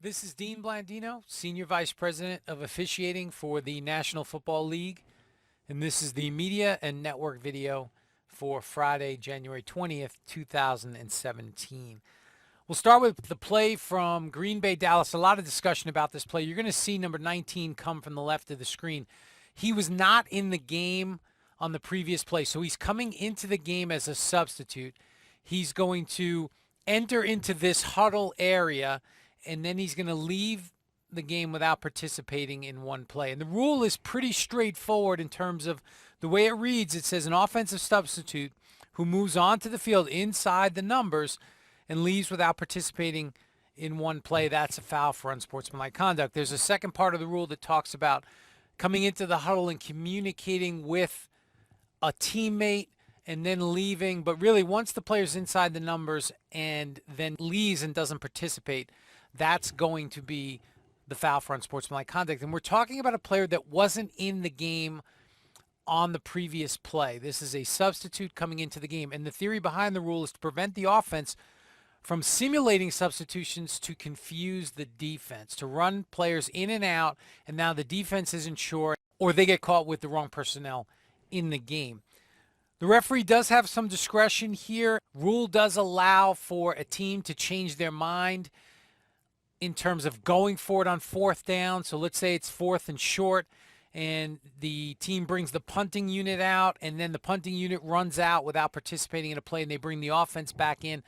This is Dean Blandino, Senior Vice President of Officiating for the National Football League, and this is the media and network video for Friday, January 20th, 2017. We'll start with the play from Green Bay, Dallas. A lot of discussion about this play. You're going to see number 19 come from the left of the screen. He was not in the game on the previous play, so he's coming into the game as a substitute. He's going to enter into this huddle area, and then he's going to leave the game without participating in one play. And the rule is pretty straightforward in terms of the way it reads. It says an offensive substitute who moves onto the field inside the numbers and leaves without participating in one play, that's a foul for unsportsmanlike conduct. There's a second part of the rule that talks about coming into the huddle and communicating with a teammate and then leaving. But really, once the player's inside the numbers and then leaves and doesn't participate, that's going to be the foul for unsportsmanlike conduct. And we're talking about a player that wasn't in the game on the previous play. This is a substitute coming into the game. And the theory behind the rule is to prevent the offense from simulating substitutions to confuse the defense, to run players in and out, and now the defense isn't sure, or they get caught with the wrong personnel in the game. The referee does have some discretion here. Rule does allow for a team to change their mind in terms of going for it on fourth down. So let's say it's fourth and short, and the team brings the punting unit out, and then the punting unit runs out without participating in a play, and they bring the offense back in.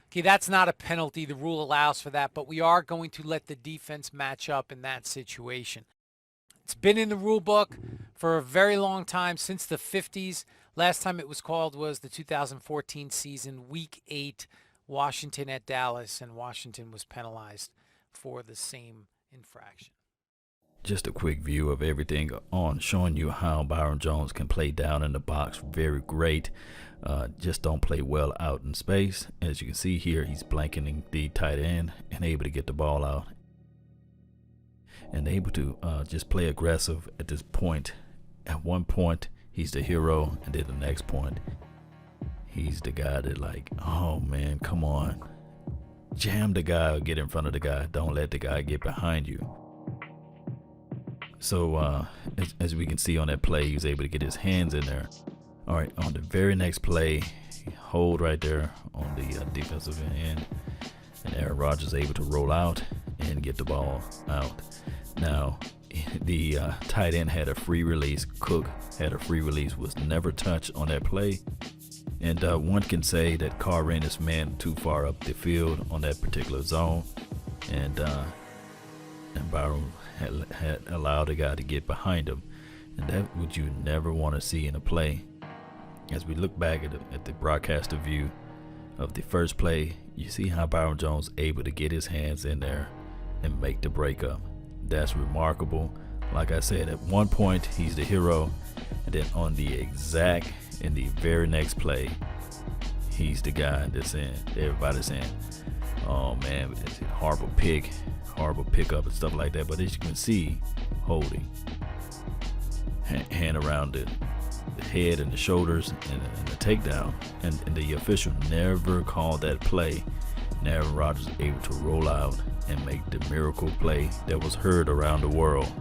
Okay, that's not a penalty. The rule allows for that, but we are going to let the defense match up in that situation. It's been in the rule book for a very long time, since the 50s. Last time it was called was the 2014 season, Week 8, Washington at Dallas, and Washington was penalized for the same infraction. Just a quick view of everything on, showing you how Byron Jones can play down in the box very great. Just don't play well out in space. As you can see here, he's blanketing the tight end and able to get the ball out and able to just play aggressive at this point. At one point, he's the hero, and then the next point, he's the guy that, like, oh man, come on. Jam the guy or get in front of the guy. Don't let the guy get behind you. So as we can see on that play, he was able to get his hands in there. All right, on the very next play, hold right there on the defensive end, and Aaron Rodgers able to roll out and get the ball out. Now, the tight end had a free release. Cook had a free release, was never touched on that play. And one can say that Carr ran his man too far up the field on that particular zone, and Byron had allowed the guy to get behind him, and that's what you never want to see in a play. As we look back at the broadcaster view of the first play, you see how Byron Jones able to get his hands in there and make the breakup. That's remarkable. Like I said, at one point he's the hero, and then on the in the very next play, he's the guy that's in. Everybody's saying, oh man, it's a horrible pickup and stuff like that. But as you can see, holding hand around the head and the shoulders and the takedown, and the official never called that play. And Aaron Rodgers able to roll out and make the miracle play that was heard around the world.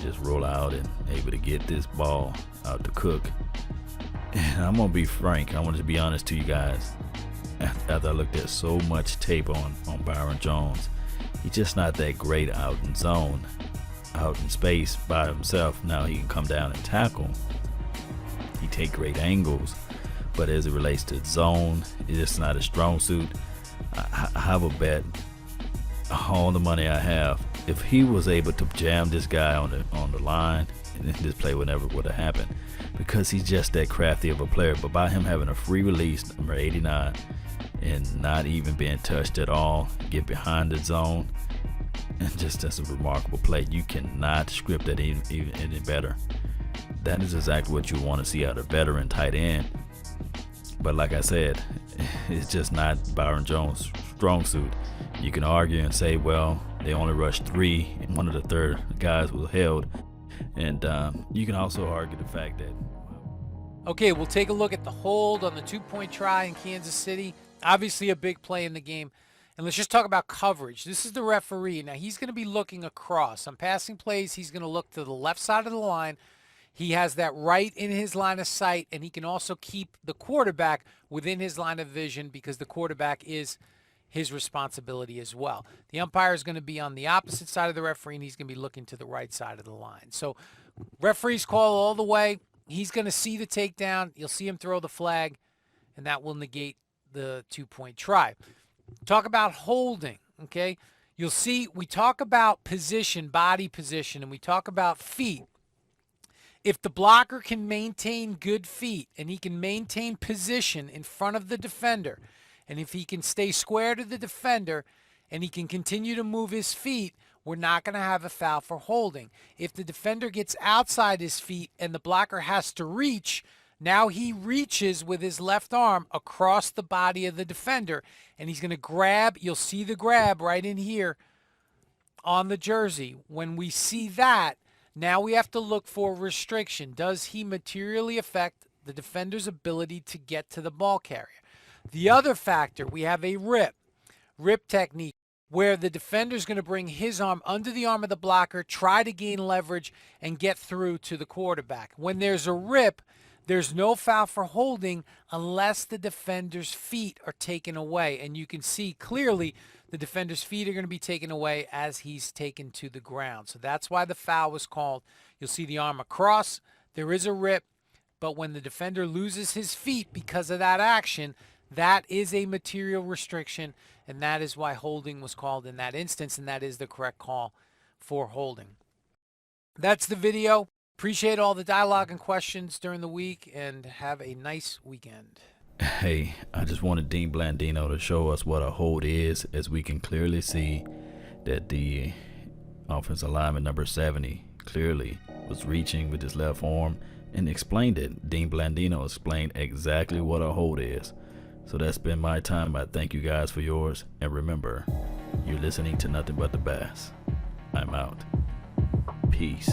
Just roll out and able to get this ball out to Cook. And I'm gonna be frank, I want to be honest to you guys. After I looked at so much tape on Byron Jones, he's just not that great out in zone, out in space by himself. Now he can come down and tackle. He take great angles, but as it relates to zone, it's just not a strong suit. I have a bet, all the money I have, if he was able to jam this guy on the line, and this play would never would have happened, because he's just that crafty of a player. But by him having a free release, number 89, and not even being touched at all, get behind the zone, and just that's a remarkable play. You cannot script that even any better. That is exactly what you want to see out of a veteran tight end. But like I said, it's just not Byron Jones' strong suit. You can argue and say, well, they only rushed 3, and one of the third guys was held. And you can also argue the fact that... Okay, we'll take a look at the hold on the 2-point try in Kansas City. Obviously a big play in the game. And let's just talk about coverage. This is the referee. Now, he's going to be looking across. On passing plays, he's going to look to the left side of the line. He has that right in his line of sight, and he can also keep the quarterback within his line of vision because the quarterback is his responsibility as well. The umpire is going to be on the opposite side of the referee, and he's going to be looking to the right side of the line. So referees call all the way. He's going to see the takedown. You'll see him throw the flag, and that will negate the 2-point try. Talk about holding, okay? You'll see we talk about position, body position, and we talk about feet. If the blocker can maintain good feet and he can maintain position in front of the defender, and if he can stay square to the defender and he can continue to move his feet, we're not going to have a foul for holding. If the defender gets outside his feet and the blocker has to reach, now he reaches with his left arm across the body of the defender, and he's going to grab. You'll see the grab right in here on the jersey. When we see that, now we have to look for restriction. Does he materially affect the defender's ability to get to the ball carrier? The other factor, we have a rip technique, where the defender is going to bring his arm under the arm of the blocker, try to gain leverage, and get through to the quarterback. When there's a rip, there's no foul for holding unless the defender's feet are taken away. And you can see clearly the defender's feet are going to be taken away as he's taken to the ground. So that's why the foul was called. You'll see the arm across. There is a rip. But when the defender loses his feet because of that action, that is a material restriction, and that is why holding was called in that instance, and that is the correct call for holding. That's the video. Appreciate all the dialogue and questions during the week, and have a nice weekend. Hey, I just wanted Dean Blandino to show us what a hold is, as we can clearly see that the offensive lineman number 70 clearly was reaching with his left arm and explained it. Dean Blandino explained exactly what a hold is. So that's been my time. I thank you guys for yours. And remember, you're listening to nothing but the bass. I'm out. Peace.